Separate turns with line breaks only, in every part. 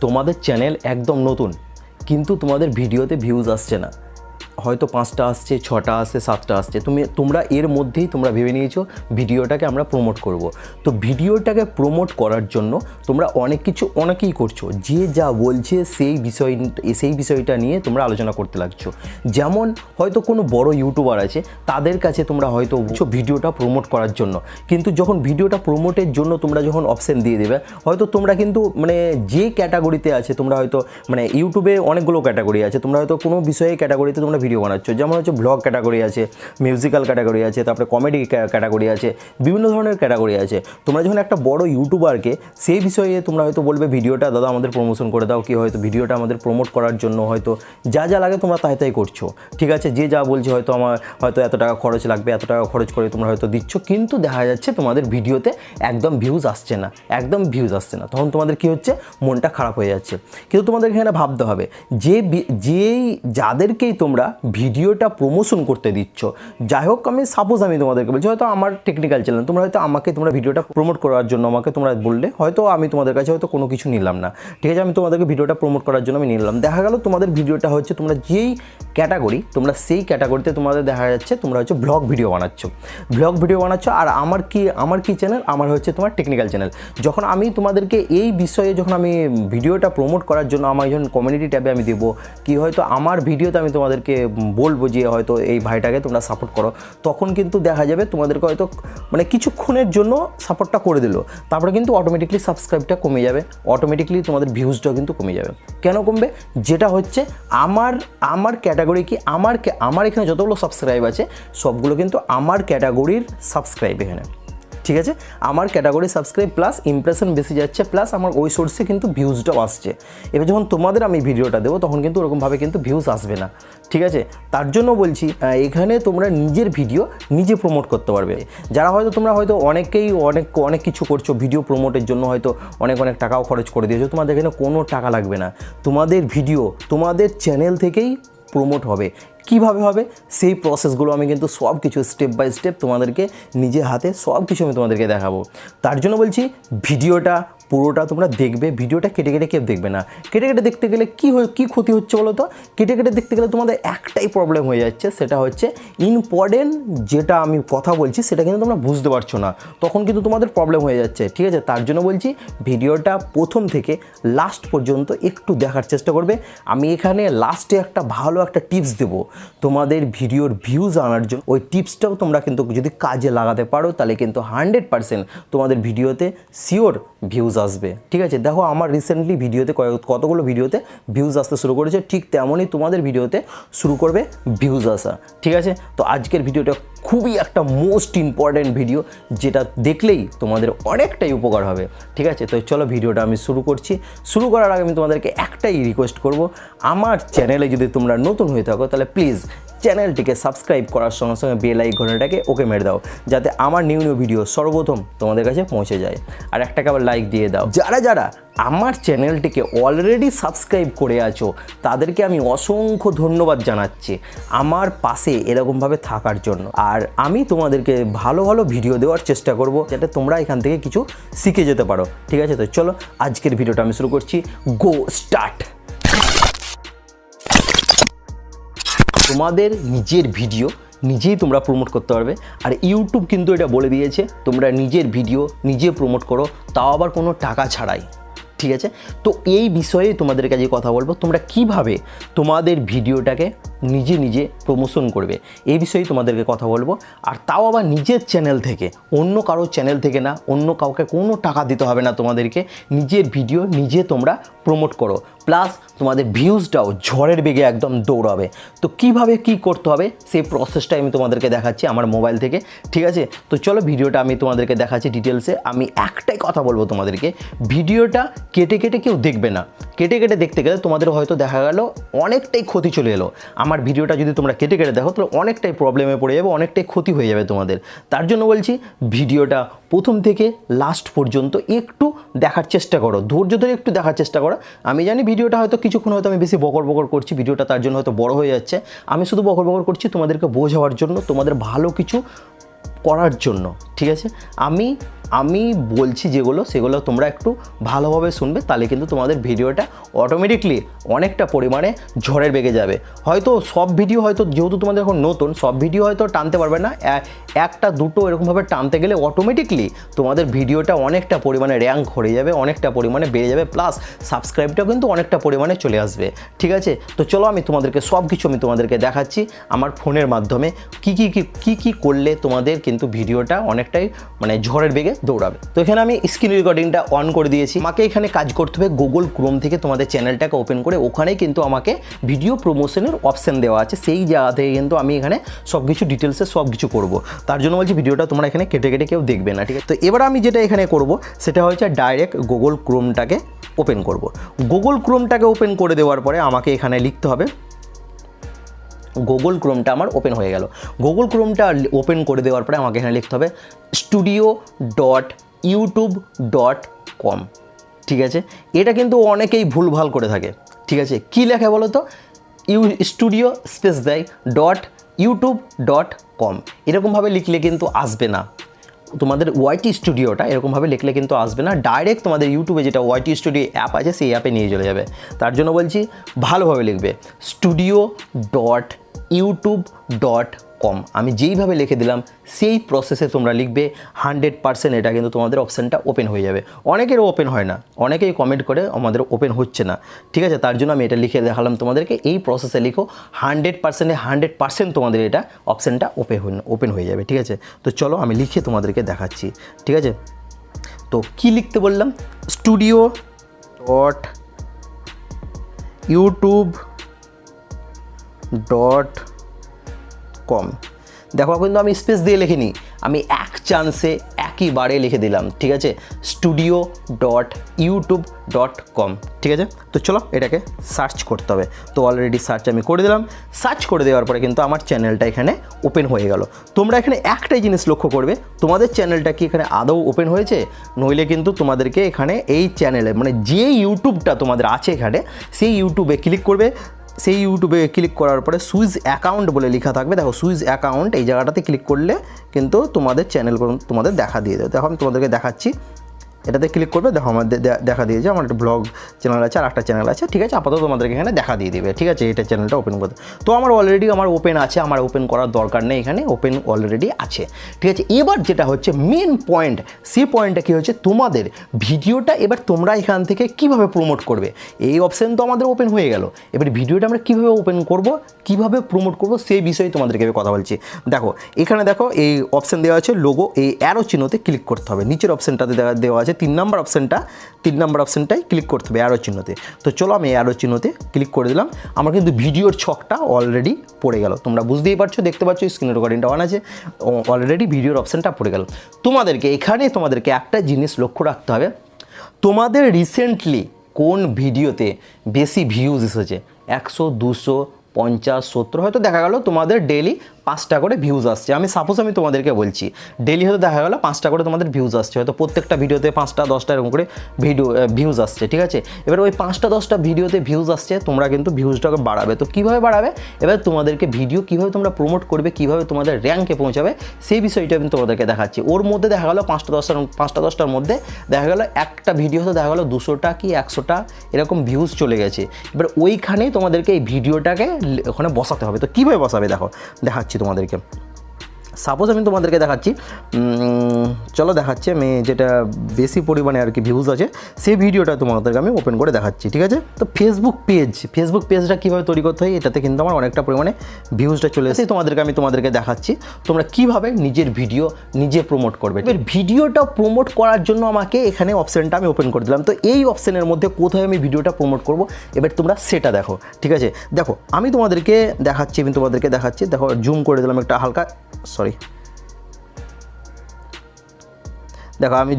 তোমাদের চ্যানেল একদম নতুন, কিন্তু তোমাদের ভিডিওতে ভিউজ আসছে না, হয়তো 5টা আসছে, 6টা আসছে, 7টা আসছে। তোমরা এর মধ্যেই তোমরা ভেবে নিয়েছো ভিডিওটাকে আমরা প্রমোট করব। তো ভিডিওটাকে প্রমোট করার জন্য তোমরা অনেকেই করছো, যে যা বলছে সেই বিষয়টা নিয়ে তোমরা আলোচনা করতে লাগছো। যেমন হয়তো কোনো বড় ইউটিউবার আছে, তাদের কাছে তোমরা হয়তো ভিডিওটা প্রমোট করার জন্য, কিন্তু যখন ভিডিওটা প্রমোটের জন্য তোমরা যখন অপশান দিয়ে দেবে, হয়তো তোমরা কিন্তু যে ক্যাটাগরিতে আছে, তোমরা হয়তো ইউটিউবে অনেকগুলো ক্যাটাগরি আছে, তোমরা হয়তো কোনো বিষয়ে ক্যাটাগরিতে তোমরা ভিডিও বানাচ্ছ। যেমন হচ্ছে ব্লগ ক্যাটাগরি আছে, মিউজিক্যাল ক্যাটাগরি আছে, তারপরে কমেডি ক্যাটাগরি আছে, বিভিন্ন ধরনের ক্যাটাগরি আছে। তোমরা যখন একটা বড় ইউটিউবারকে সেই বিষয়ে তোমরা হয়তো বলবে ভিডিওটা দাদা আমাদের প্রমোশন করে দাও, কি হয়তো ভিডিওটা আমাদের প্রমোট করার জন্য হয়তো যা যা লাগে তোমরা তাই করছো, ঠিক আছে, যে যা বলছে হয়তো আমার হয়তো এত টাকা খরচ লাগবে, এত টাকা খরচ করে তোমরা হয়তো দিচ্ছ, কিন্তু দেখা যাচ্ছে তোমাদের ভিডিওতে একদম ভিউজ আসছে না, তখন তোমাদের কি হচ্ছে, মনটা খারাপ হয়ে যাচ্ছে। কিন্তু তোমাদের এখানে ভাবতে হবে যাদেরকেই তোমরা ভিডিওটা প্রমোশন করতে দিচ্ছ, যাই হোক, আমি তোমাদেরকে বলছি, হয়তো আমার টেকনিক্যাল চ্যানেল, তোমরা ভিডিওটা প্রমোট করার জন্য আমাকে তোমরা বললে, হয়তো আমি তোমাদের কাছে হয়তো কোনো কিছু নিলাম না, ঠিক আছে, আমি তোমাদেরকে ভিডিওটা প্রমোট করার জন্য আমি নিলাম। দেখা গেল তোমাদের ভিডিওটা হচ্ছে, তোমরা যেই ক্যাটাগরি, তোমরা সেই ক্যাটাগরিতে তোমাদের দেখা যাচ্ছে তোমরা হচ্ছে ব্লগ ভিডিও বানাচ্ছ, আর আমার কি চ্যানেল, আমার হচ্ছে তোমার টেকনিক্যাল চ্যানেল। যখন আমি তোমাদেরকে এই বিষয়ে যখন আমি ভিডিওটা প্রমোট করার জন্য আমার যখন কমিউনিটি ট্যাবে আমি দেবো, কি হয়তো আমার ভিডিওতে আমি তোমাদেরকে বলবো যে হয়তো এই ভাইটাকে তোমরা সাপোর্ট করো, তখন কিন্তু দেখা যাবে তোমাদেরকে হয়তো কিছুক্ষণের জন্য সাপোর্টটা করে দিল, তারপরে কিন্তু অটোমেটিকলি সাবস্ক্রাইবটা কমে যাবে, অটোমেটিকলি তোমাদের ভিউজটাও কিন্তু কমে যাবে। কেন কমবে? যেটা হচ্ছে আমার ক্যাটাগরি কি, আমার এখানে যতগুলো সাবস্ক্রাইব আছে সবগুলো কিন্তু আমার ক্যাটাগরির সাবস্ক্রাইব এখানে, ঠিক আছে, আমার ক্যাটাগরি সাবস্ক্রাইব প্লাস ইমপ্রেশন বেশি যাচ্ছে, প্লাস আমার ওই সোর্সে কিন্তু ভিউজটাও আসছে। এবার যখন তোমাদের আমি ভিডিওটা দেবো তখন কিন্তু ওরকমভাবে কিন্তু ভিউজ আসবে না, ঠিক আছে। তার জন্য বলছি, এখানে তোমরা নিজের ভিডিও নিজে প্রমোট করতে পারবে। যারা হয়তো তোমরা হয়তো অনেকেই অনেক কিছু করছো ভিডিও প্রমোটের জন্য, হয়তো অনেক টাকাও খরচ করে দিয়েছো, তোমাদের এখানে কোনো টাকা লাগবে না, তোমাদের ভিডিও তোমাদের চ্যানেল থেকেই প্রমোট হবে। কীভাবে হবে সেই প্রসেসগুলো আমি কিন্তু সব কিছু স্টেপ বাই স্টেপ তোমাদেরকে নিজে হাতে সব কিছু আমি তোমাদেরকে দেখাবো। তার জন্য বলছি পুরোটা তোমরা দেখবে, ভিডিওটা কেটে কেউ দেখবে না। কেটে দেখতে গেলে কী ক্ষতি হচ্ছে বলো তো? কেটে দেখতে গেলে তোমাদের একটাই প্রবলেম হয়ে যাচ্ছে, সেটা হচ্ছে ইম্পর্টেন্ট যেটা আমি কথা বলছি সেটা কিন্তু তোমরা বুঝতে পারছো না, তখন কিন্তু তোমাদের প্রবলেম হয়ে যাচ্ছে, ঠিক আছে। তার জন্য বলছি ভিডিওটা প্রথম থেকে লাস্ট পর্যন্ত একটু দেখার চেষ্টা করবে। আমি এখানে লাস্টে ভালো একটা টিপস দেবো তোমাদের ভিডিওর ভিউজ আনার জন্য। ওই টিপসটাও তোমরা কিন্তু যদি কাজে লাগাতে পারো তাহলে কিন্তু 100% তোমাদের ভিডিওতে শিওর ভিউজ আসবে, ঠিক আছে। দেখো আমার রিসেন্টলি ভিডিওতে কতগুলো ভিডিওতে ভিউজ আসতে শুরু করেছে, ঠিক তেমনই তোমাদের ভিডিওতে শুরু করবে ভিউজ আসা, ঠিক আছে। তো আজকের ভিডিওটা খুবই একটা মোস্ট ইম্পর্ট্যান্ট ভিডিও, যেটা দেখলেই তোমাদের অনেকটাই উপকার হবে, ঠিক আছে। তো চলো ভিডিওটা আমি শুরু করার আগে আমি তোমাদেরকে একটাই রিকোয়েস্ট করব, আমার চ্যানেলে যদি তোমরা নতুন হয়ে থাকো তাহলে প্লিজ চ্যানেলটিকে সাবস্ক্রাইব করার সঙ্গে সঙ্গে বেল আইকনটাকে ওকে মেরে দাও, যাতে আমার নিউ ভিডিও সর্বপ্রথম তোমাদের কাছে পৌঁছে যায়। আর একটা আবার লাইক দিয়ে দাও। যারা আমার চ্যানেলটিকে অলরেডি সাবস্ক্রাইব করে আছো তাদেরকে আমি অসংখ্য ধন্যবাদ জানাচ্ছি আমার পাশে এরকমভাবে থাকার জন্য। আর আমি তোমাদেরকে ভালো ভিডিও দেওয়ার চেষ্টা করব, যাতে তোমরা এখান থেকে কিছু শিখে যেতে পারো, ঠিক আছে। তো চলো আজকের ভিডিওটা আমি শুরু করছি, গো স্টার্ট। তোমাদের নিজের ভিডিও নিজেই তোমরা প্রমোট করতে পারবে, আর ইউটিউব কিন্তু এটা বলে দিয়েছে তোমরা নিজের ভিডিও নিজে প্রমোট করো, তাও আবার কোনো টাকা ছাড়াই, ঠিক আছে। তো এই বিষয়ে তোমাদের কাছে কথা বলবো, তোমরা কিভাবে তোমাদের ভিডিওটাকে নিজে প্রমোশন করবে এই বিষয়ে তোমাদেরকে কথা বলবো, আর তাও আবার নিজের চ্যানেল থেকে, অন্য কারো চ্যানেল থেকে না, অন্য কাউকে কোনো টাকা দিতে হবে না, তোমাদেরকে নিজের ভিডিও নিজে তোমরা প্রমোট করো, প্লাস তোমাদের ভিউজটাও ঝড়ের বেগে একদম দৌড়াবে। তো কিভাবে কি করতে হবে সেই প্রসেসটা আমি তোমাদেরকে দেখাচ্ছি আমার মোবাইল থেকে, ঠিক আছে। তো চলো ভিডিওটা আমি তোমাদেরকে দেখাচ্ছি ডিটেলসে। আমি একটাই কথা বলবো তোমাদেরকে, ভিডিওটা কেটে কেউ দেখবে না। কেটে দেখতে গেলে তোমাদের হয়তো দেখা গেল অনেকটাই ক্ষতি চলে এলো। আমার ভিডিওটা যদি তোমরা কেটে দেখো তাহলে অনেকটাই প্রবলেমে পড়ে যাবে, অনেকটাই ক্ষতি হয়ে যাবে তোমাদের। তার জন্য বলছি ভিডিওটা প্রথম থেকে লাস্ট পর্যন্ত একটু দেখার চেষ্টা করো, ধৈর্য ধরে একটু দেখার চেষ্টা করো। আমি জানি ভিডিওটা হয়তো কিছুক্ষণ হয়তো আমি বেশি বকর করছি, ভিডিওটা তার জন্য হয়তো বড় হয়ে যাচ্ছে। আমি শুধু বকর করছি তোমাদেরকে বোঝাবার জন্য, তোমাদের ভালো কিছু করার জন্য, ঠিক আছে। আমি আমি বলছি যেগুলো সেগুলো তোমরা একটু ভালোভাবে শুনবে, তাহলে কিন্তু তোমাদের ভিডিওটা অটোমেটিকলি অনেকটা পরিমাণে ঝড়ের বেগে যাবে। হয়তো সব ভিডিও হয়তো যেহেতু তোমাদের এখন নতুন, সব ভিডিও হয়তো টানতে পারবে না, একটা দুটো এরকমভাবে টানতে গেলে অটোমেটিকলি তোমাদের ভিডিওটা অনেকটা পরিমাণে র্যাঙ্ক হয়ে যাবে, অনেকটা পরিমাণে বেড়ে যাবে, প্লাস সাবস্ক্রাইবটাও কিন্তু অনেকটা পরিমাণে চলে আসবে। ঠিক আছে, তো চলো আমি তোমাদেরকে সব কিছু আমি তোমাদেরকে দেখাচ্ছি আমার ফোনের মাধ্যমে কি করলে তোমাদের কিন্তু ভিডিওটা অনেকটাই মানে ঝড়ের বেগে দৌড়াবে। তো এখানে আমি স্ক্রিন রেকর্ডিংটা অন করে দিয়েছি। আমাকে এখানে কাজ করতে হবে গুগল ক্রোম থেকে তোমাদের চ্যানেলটাকে ওপেন করে, ওখানেই কিন্তু আমাকে ভিডিও প্রমোশনের অপশান দেওয়া আছে, সেই জায়গা থেকে কিন্তু আমি এখানে সব কিছু ডিটেলসে সব কিছু করবো। তার জন্য বলছি ভিডিওটা তোমরা এখানে কেটে কেউ দেখবে না। ঠিক আছে, তো এবার আমি যেটা এখানে করব সেটা হচ্ছে ডাইরেক্ট গুগল ক্রোমটাকে ওপেন করব। গুগল ক্রোমটাকে ওপেন করে দেওয়ার পরে আমাকে এখানে লিখতে হবে, গুগল ক্রোমটা আমার ওপেন হয়ে গেল। গুগল ক্রোমটা ওপেন করে দেওয়ার পরে আমাকে এখানে লিখতে হবে studio.youtube.com। ঠিক আছে, এটা কিন্তু অনেকেই ভুলভাল করে থাকে। ঠিক আছে, কী লেখে বলো তো, স্টুডিও স্পেস দেয় .youtube.com, এরকমভাবে লিখলে কিন্তু আসবে না। তোমাদের ওয়াইটি স্টুডিওটা এরকমভাবে লিখলে কিন্তু আসবে না, ডাইরেক্ট তোমাদের ইউটিউবে যেটা ওয়াইটি স্টুডিও অ্যাপ আছে সেই অ্যাপে নিয়ে চলে যাবে। তার জন্য বলছি ভালোভাবে লিখবে studio.youtube.com। আমি যেইভাবে লিখে দিলাম সেই প্রসেসে তোমরা লিখবে, 100% এটা কিন্তু তোমাদের অপশানটা ওপেন হয়ে যাবে। অনেকেরও ওপেন হয় না, অনেকেই কমেন্ট করে আমাদের ওপেন হচ্ছে না। ঠিক আছে, তার জন্য আমি এটা লিখে দেখালাম তোমাদেরকে, এই প্রসেসে লিখো 100% তোমাদের এটা অপশানটা ওপেন হয়ে যাবে। ঠিক আছে, তো চলো আমি লিখে তোমাদেরকে দেখাচ্ছি। ঠিক আছে, তো কি লিখতে বললাম, studio.youtube.com। দেখো কিন্তু আমি স্পেস দিয়ে লিখিনি, আমি এক চান্সে একইবারে লিখে দিলাম। ঠিক আছে, studio.youtube.com। ঠিক আছে, তো চলো এটাকে সার্চ করতে হবে। তো অলরেডি সার্চ আমি করে দিলাম। সার্চ করে দেওয়ার পরে কিন্তু আমার চ্যানেলটা এখানে ওপেন হয়ে গেল। তোমরা এখানে একটাই জিনিস লক্ষ্য করবে, তোমাদের চ্যানেলটা কি এখানে আদৌ ওপেন হয়েছে, নইলে কিন্তু তোমাদেরকে এখানে এই চ্যানেলে মানে যে ইউটিউবটা তোমাদের আছে এখানে, সেই ইউটিউবে ক্লিক করবে। সেই ইউটিউবে ক্লিক করার পরে সুইচ অ্যাকাউন্ট বলে লেখা থাকবে, দেখো সুইচ অ্যাকাউন্ট, এই জায়গাটাতে ক্লিক করলে কিন্তু তোমাদের চ্যানেল তোমাদের দেখা দিয়ে দেবে। দেখো আমি তোমাদেরকে দেখাচ্ছি, এটাতে ক্লিক করবে, দেখো আমার দেখা দিয়েছে, আমার একটা ব্লগ চ্যানেল আছে আর একটা চ্যানেল আছে। ঠিক আছে, আপাতত তোমাদেরকে এখানে দেখা দিয়ে দেবে। ঠিক আছে, এটা চ্যানেলটা ওপেন করতে, তো আমার অলরেডি ওপেন আছে, আমার ওপেন করার দরকার নেই, এখানে ওপেন অলরেডি আছে। ঠিক আছে, এবার যেটা হচ্ছে মেন পয়েন্ট, সেই পয়েন্টটা কী হচ্ছে, তোমাদের ভিডিওটা এবার তোমরা এখান থেকে কিভাবে প্রমোট করবে। এই অপশান তো আমাদের ওপেন হয়ে গেল, এবার ভিডিওটা আমরা কীভাবে ওপেন করব, কীভাবে প্রমোট করব, সেই বিষয়ে তোমাদেরকে কথা বলছি। দেখো এখানে দেখো এই অপশান দেওয়া আছে লোগো, এই অ্যারো চিহ্নতে ক্লিক করতে হবে। নিচের অপশানটাতে দেওয়া আছে 3 নম্বর অপশানটাই ক্লিক করতে হবে অ্যারো চিহ্নতে। তো চলো আমি অ্যারো চিহ্নতে ক্লিক করে দিলাম। আমার কিন্তু ভিডিওর ছকটা অলরেডি পড়ে গেল, তোমরা বুঝতেই পারছো, দেখতে পাচ্ছ স্ক্রিন রেকর্ডিংটা অন আছে, অলরেডি ভিডিওর অপশানটা পড়ে গেল। তোমাদেরকে একটা জিনিস লক্ষ্য রাখতে হবে, তোমাদের রিসেন্টলি কোন ভিডিওতে বেশি ভিউজ এসেছে, 100, 200, 50, 70, হয়তো দেখা গেল তোমাদের ডেলি 5টা করে ভিউজ আসছে। আমি তোমাদেরকে বলছি ডেলি হয়তো দেখা গেল 5টা করে তোমাদের ভিউজ আসছে, হয়তো প্রত্যেকটা ভিডিওতে 5টা 10টা এরকম করে ভিউজ আসছে। ঠিক আছে, এবার ওই 5টা 10টা ভিডিওতে ভিউজ আসছে, তোমরা কিন্তু ভিউজটাকে বাড়াবে। তো কীভাবে বাড়াবে, এবার তোমাদেরকে ভিডিও কীভাবে তোমরা প্রমোট করবে, কীভাবে তোমাদের র্যাঙ্কে পৌঁছাবে, সেই বিষয়টা আমি তোমাদেরকে দেখাচ্ছি। ওর মধ্যে দেখা গেলো 5টা 10টার মধ্যে দেখা গেলো একটা ভিডিও হয়তো দেখা গেলো 200টা কি 100টা এরকম ভিউজ চলে গেছে। এবার ওইখানেই তোমাদেরকে এই ভিডিওটাকে ওখানে বসাতে হবে। তো কীভাবে বসাবে দেখাচ্ছি তোমাদেরকে। সাপোজ আমি তোমাদেরকে দেখাচ্ছি, চলো দেখাচ্ছি আমি যেটা বেশি পরিমাণে আর কি ভিউজ আছে সেই ভিডিওটা তোমাদেরকে আমি ওপেন করে দেখাচ্ছি। ঠিক আছে, তো ফেসবুক পেজটা কীভাবে তৈরি করতে হয়, এটাতে কিন্তু আমার অনেকটা পরিমাণে ভিউজটা চলে এসেছে। তোমাদেরকে দেখাচ্ছি তোমরা কীভাবে নিজের ভিডিও নিজে প্রমোট করবে। এবার ভিডিওটা প্রমোট করার জন্য আমাকে এখানে অপশানটা আমি ওপেন করে দিলাম। তো এই অপশানের মধ্যে কোথায় আমি ভিডিওটা প্রমোট করব, এবার তোমরা সেটা দেখো। ঠিক আছে, দেখো আমি তোমাদেরকে দেখাচ্ছি, দেখো জুম করে দিলাম একটা হালকা, দেখো আমি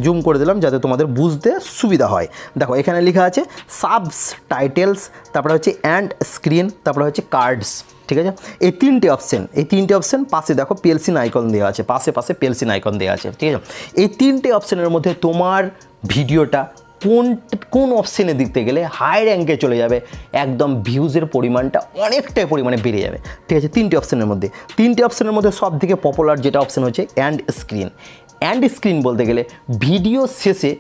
জুম করে দিলাম যাতে তোমাদের বুঝতে সুবিধা হয়। দেখো এখানে লেখা আছে সাবটাইটেলস, তারপরে হচ্ছে অ্যান্ড স্ক্রিন, তারপরে হচ্ছে কার্ডস। ঠিক আছে, এই তিনটে অপশান পাশে দেখো পেলসিন আইকন দেওয়া আছে, পাশে পেলসিন আইকন দেওয়া আছে। ঠিক আছে, এই তিনটে অপশানের মধ্যে তোমার ভিডিওটা কোন অপশানে দিতে গেলে হাই র্যাঙ্কে চলে যাবে, একদম ভিউজের পরিমাণটা অনেকটাই পরিমাণে বেড়ে যাবে। ঠিক আছে, তিনটে অপশানের মধ্যে সব থেকে পপুলার যেটা অপশান হচ্ছে অ্যান্ড স্ক্রিন। অ্যান্ড স্ক্রিন বলতে গেলে ভিডিও শেষে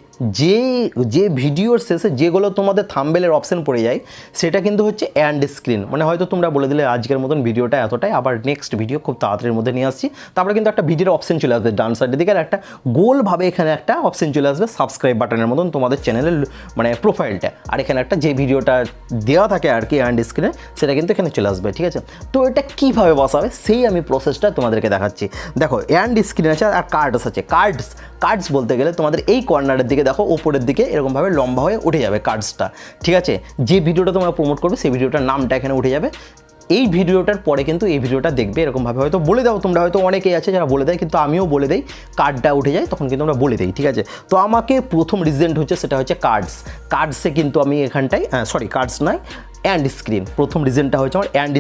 যে ভিডিওর শেষে যেগুলো তোমাদের থাম্বনেলের অপশন পড়ে যায় সেটা কিন্তু হচ্ছে অ্যান্ড স্ক্রিন। মানে হয়তো তোমরা বলে দিলে আজকের মতন ভিডিওটা এতটাই, আবার নেক্সট ভিডিও খুব তাড়াতাড়ির মধ্যে নিয়ে আসছি, তারপরে কিন্তু একটা ভিডিওর অপশন চলে আসবে ডান সাইডের দিকে, আর একটা গোলভাবে এখানে একটা অপশন চলে আসবে সাবস্ক্রাইব বাটনের মতন তোমাদের চ্যানেলের মানে প্রোফাইলটা, আর এখানে একটা যে ভিডিওটা দেওয়া থাকে আর কি অ্যান্ড স্ক্রিনে সেটা কিন্তু এখানে চলে আসবে। ঠিক আছে, তো এটা কীভাবে বসাবে সেই আমি প্রসেসটা তোমাদেরকে দেখাচ্ছি। দেখো অ্যান্ড স্ক্রিন আছে আর কার্ডস আছে। কার্ডস বলতে গেলে তোমাদের এই কর্নারের দিকে দেখো ওপরের দিকে এরকমভাবে লম্বা হয়ে উঠে যাবে কার্ডসটা। ঠিক আছে, যে ভিডিওটা তোমরা প্রমোট করবে সেই ভিডিওটার নামটা এখানে উঠে যাবে। এই ভিডিওটার পরে কিন্তু এই ভিডিওটা দেখবে এরকমভাবে হয়তো বলে দাও তোমরা, হয়তো অনেকেই আছে যারা বলে দেয়, কিন্তু আমিও বলে দেই কার্ডটা উঠে যায় তখন কিন্তু আমরা বলে দিই। ঠিক আছে, তো আমাকে প্রথম রিজেন্ট হচ্ছে সেটা হচ্ছে কার্ডসে কিন্তু আমি এখানটায় কার্ডস নয় অ্যান্ড স্ক্রিন, প্রথম রিজনটা হচ্ছে আমার অ্যান্ড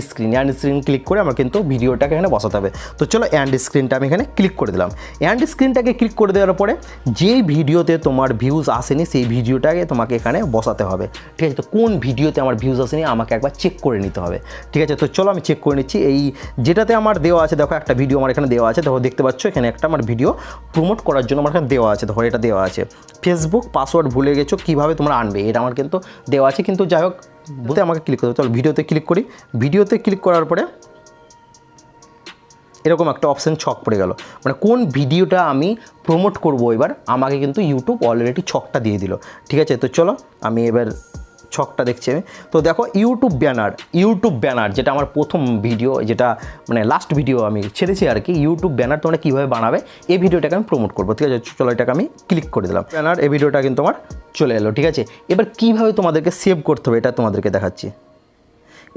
স্ক্রিন ক্লিক করে আমার কিন্তু ভিডিওটাকে এখানে বসাতে হবে। তো চলো অ্যান্ড স্ক্রিনটা আমি এখানে ক্লিক করে দিলাম। অ্যান্ড স্ক্রিনটাকে ক্লিক করে দেওয়ার পরে যে ভিডিওতে তোমার ভিউজ আসেনি সেই ভিডিওটাকে তোমাকে এখানে বসাতে হবে। ঠিক আছে, তো কোন ভিডিওতে আমার ভিউজ আসেনি আমাকে একবার চেক করে নিতে হবে। ঠিক আছে, তো চলো আমি চেক করে নিচ্ছি। এই যেটাতে আমার দেওয়া আছে, দেখো একটা ভিডিও আমার এখানে দেওয়া আছে, দেখো দেখতে পাচ্ছ এখানে একটা আমার ভিডিও প্রমোট করার জন্য আমার এখানে দেওয়া আছে। দেখো এটা দেওয়া আছে ফেসবুক পাসওয়ার্ড ভুলে গেছো কীভাবে তোমরা আনবে, এটা আমার কিন্তু দেওয়া আছে, কিন্তু যাই হোক বলতে আমাকে ক্লিক করতে হবে। চলো ভিডিওতে ক্লিক করি। ভিডিওতে ক্লিক করার পরে এরকম একটা অপশান ছক পড়ে গেল, মানে কোন ভিডিওটা আমি প্রমোট করব এবার আমাকে কিন্তু ইউটিউব অলরেডি ছকটা দিয়ে দিল। ঠিক আছে, তো চলো আমি এবার ছকটা দেখছি আমি। তো দেখো ইউটিউব ব্যানার যেটা আমার প্রথম ভিডিও, যেটা মানে লাস্ট ভিডিও আমি ছেড়েছি আর কি, ইউটিউব ব্যানার তোমরা কীভাবে বানাবে এই ভিডিওটাকে আমি প্রমোট করবো। ঠিক আছে, চলো এটাকে আমি ক্লিক করে দিলাম। ব্যানার এই ভিডিওটা কিন্তু আমার চলে এলো। ঠিক আছে, এবার কীভাবে তোমাদেরকে সেভ করতে হবে এটা তোমাদেরকে দেখাচ্ছি।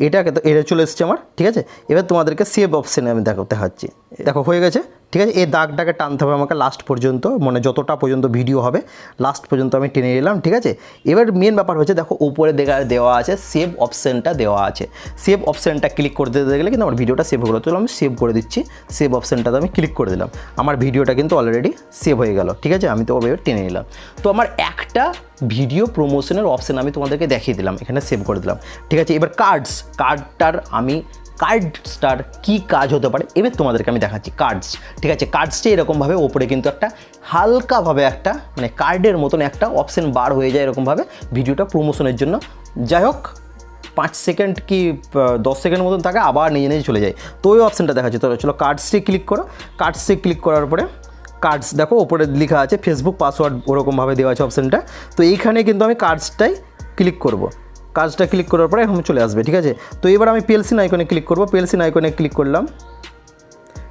এটাকে তো এটা চলে এসেছে আমার। ঠিক আছে, এবার তোমাদেরকে সেভ অপশানে আমি দেখাচ্ছি। দেখো হয়ে গেছে। ঠিক আছে, এই দাগটাকে টানতে হবে আমাকে লাস্ট পর্যন্ত, মানে যতটা পর্যন্ত ভিডিও হবে লাস্ট পর্যন্ত আমি টেনে নিলাম। ঠিক আছে, এবার মেন ব্যাপার হচ্ছে দেখো উপরে দেওয়া আছে সেভ অপশানটা দেওয়া আছে। সেভ অপশানটা ক্লিক করতে গেলে কিন্তু আমার ভিডিওটা সেভ হলো। চলো আমি সেভ করে দিচ্ছি। সেভ অপশানটাতে আমি ক্লিক করে দিলাম, আমার ভিডিওটা কিন্তু অলরেডি সেভ হয়ে গেল। ঠিক আছে, আমি তো এবার টেনে নিলাম। তো আমার একটা ভিডিও প্রমোশনের অপশান আমি তোমাদেরকে দেখিয়ে দিলাম, এখানে সেভ করে দিলাম। ঠিক আছে, এবার কার্ডসটার কী কাজ হতে পারে এবার তোমাদেরকে আমি দেখাচ্ছি। ঠিক আছে, কার্ডসটা এরকমভাবে ওপরে কিন্তু একটা হালকাভাবে একটা মানে কার্ডের মতন একটা অপশান বার হয়ে যায় এরকমভাবে ভিডিওটা প্রমোশনের জন্য। যাই হোক 5 সেকেন্ড কি 10 সেকেন্ড মতন থাকে, আবার নিজে চলে যায়। তো ওই অপশানটা দেখাচ্ছি। তো চলো কার্ডসে ক্লিক করো। কার্ডসে ক্লিক করার পরে কার্ডস দেখো ওপরে লেখা আছে ফেসবুক পাসওয়ার্ড ওরকমভাবে দেওয়া আছে অপশানটা। তো এইখানে কিন্তু আমি কার্ডসটাই ক্লিক করব। কাজটা ক্লিক করার পরে এখন চলে আসবে। ঠিক আছে, তো এবার আমি পেলসিন আইকনে ক্লিক করব। পেলসিন আইকনে ক্লিক করলাম।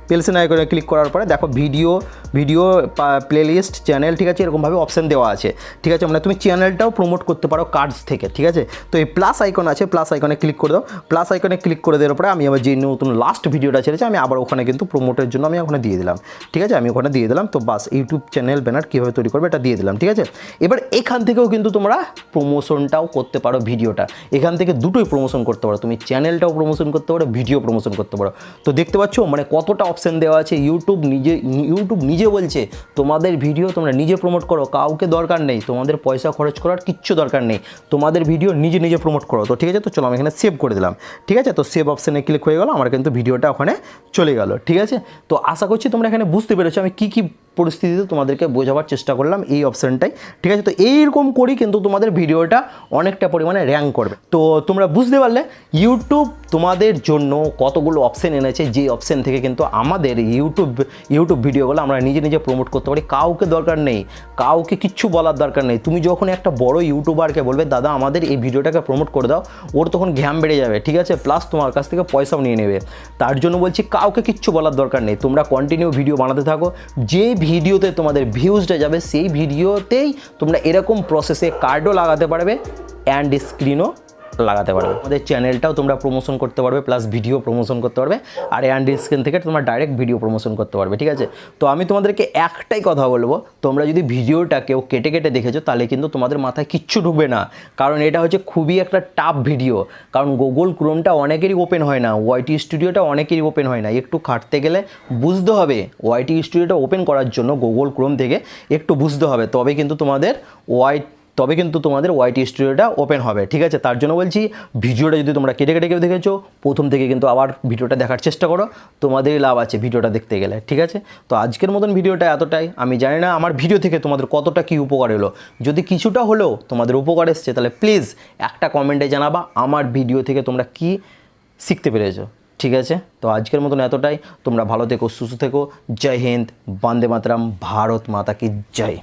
পেলসিন আইকনে ক্লিক করার পরে দেখো ভিডিও প্লেলিস্ট চ্যানেল, ঠিক আছে, এরকমভাবে অপশান দেওয়া আছে। ঠিক আছে, মানে তুমি চ্যানেলটাও প্রমোট করতে পারো কার্ডস থেকে। ঠিক আছে, তো এই প্লাস আইকন আছে, প্লাস আইকনে ক্লিক করে দাও। প্লাস আইকনে ক্লিক করে দেওয়ার পরে আমি আবার যে নতুন লাস্ট ভিডিওটা ছেড়েছি আমি আবার ওখানে কিন্তু প্রমোটের জন্য আমি ওখানে দিয়ে দিলাম। ঠিক আছে, আমি ওখানে দিয়ে দিলাম। তো বাস ইউটিউব চ্যানেল ব্যানার কীভাবে তৈরি করবে এটা দিয়ে দিলাম। ঠিক আছে, এবার এখান থেকেও কিন্তু তোমরা প্রমোশনটাও করতে পারো ভিডিওটা। এখান থেকে দুটোই প্রমোশন করতে পারো, তুমি চ্যানেলটাও প্রমোশন করতে পারো, ভিডিও প্রমোশন করতে পারো। তো দেখতে পাচ্ছ মানে কতটা অপশান দেওয়া আছে। ইউটিউব নিজে বলছে তোমাদের ভিডিও তোমরা নিজে প্রমোট করো, কাউকে দরকার নেই, তোমাদের পয়সা খরচ করার কিচ্ছু দরকার নেই, তোমাদের ভিডিও নিজে প্রমোট করো। তো ঠিক আছে, তো চলো আমি এখানে সেভ করে দিলাম। ঠিক আছে, তো সেভ অপশানে ক্লিক হয়ে গেল, আমার কিন্তু ভিডিওটা ওখানে চলে গেল। ঠিক আছে, তো আশা করছি তোমরা এখানে বুঝতে পেরেছো আমি কী পরিস্থিতিতে তোমাদেরকে বোঝাবার চেষ্টা করলাম এই অপশানটাই। ঠিক আছে, তো এইরকম করি কিন্তু তোমাদের ভিডিওটা অনেকটা পরিমাণে র্যাঙ্ক করবে। তো তোমরা বুঝতে পারলে ইউটিউব তোমাদের জন্য কতগুলো অপশান এনেছে, যে অপশান থেকে কিন্তু আমাদের ইউটিউব ভিডিওগুলো আমরা নিজে প্রমোট করতে পারি। কাউকে দরকার নেই, কাউকে কিচ্ছু বলার দরকার নেই। তুমি যখন একটা বড় ইউটিউবারকে বলবে দাদা আমাদের এই ভিডিওটাকে প্রমোট করে দাও, ওর তখন ঘ্যাম বেড়ে যাবে। ঠিক আছে, প্লাস তোমার কাছ থেকে পয়সাও নিয়ে নেবে। তার জন্য বলছি কাউকে কিচ্ছু বলার দরকার নেই, তোমরা কন্টিনিউ ভিডিও বানাতে থাকো। যে ভিডিওতে তোমাদের ভিউজটা যাবে সেই ভিডিওতেই তোমরা এরকম প্রসেসে কার্ডও লাগাতে পারবে, অ্যান্ড স্ক্রিনও লাগাতে পারবে। আমাদের চ্যানেলটাও তোমরা প্রমোশন করতে পারবে, প্লাস ভিডিও প্রমোশন করতে পারবে, আর অ্যান্ড স্ক্রিন থেকে তোমরা ডাইরেক্ট ভিডিও প্রমোশন করতে পারবে। ঠিক আছে, তো আমি তোমাদেরকে একটাই কথা বলবো, তোমরা যদি ভিডিওটা কেউ কেটে দেখেছো তাহলে কিন্তু তোমাদের মাথায় কিচ্ছু ঢুকবে না, কারণ এটা হচ্ছে খুবই একটা টাফ ভিডিও। কারণ গুগল ক্রোমটা অনেকেরই ওপেন হয় না, ওয়াইটি স্টুডিওটা অনেকেরই ওপেন হয় না। একটু খাটতে গেলে বুঝতে হবে, ওয়াইটি স্টুডিওটা ওপেন করার জন্য গুগল ক্রোম থেকে একটু বুঝতে হবে, তবে কিন্তু তোমাদের তবে কিন্তু তোমাদের ওয়াইটি স্টুডিওটা ওপেন হবে, ঠিক আছে? তার জন্য বলছি ভিডিওটা যদি তোমরা কেটে কেটে কেউ দেখেছো, প্রথম থেকে কিন্তু আবার ভিডিওটা দেখার চেষ্টা করো, তোমাদেরই লাভ আছে ভিডিওটা দেখতে গেলে, ঠিক আছে? তো আজকের মতন ভিডিওটা এতটাই। আমি জানি না আমার ভিডিও থেকে তোমাদের কতটা কী উপকার এলো, যদি কিছুটা হলেও তোমাদের উপকার এসছে তাহলে প্লিজ একটা কমেন্টে জানাবা আমার ভিডিও থেকে তোমরা কি শিখতে পেরেছো, ঠিক আছে? তো আজকের মতন এতটাই। তোমরা ভালো থেকো, সুস্থ থেকো। জয় হিন্দ, বন্দে মাতরম, ভারত মাতা কি জয়।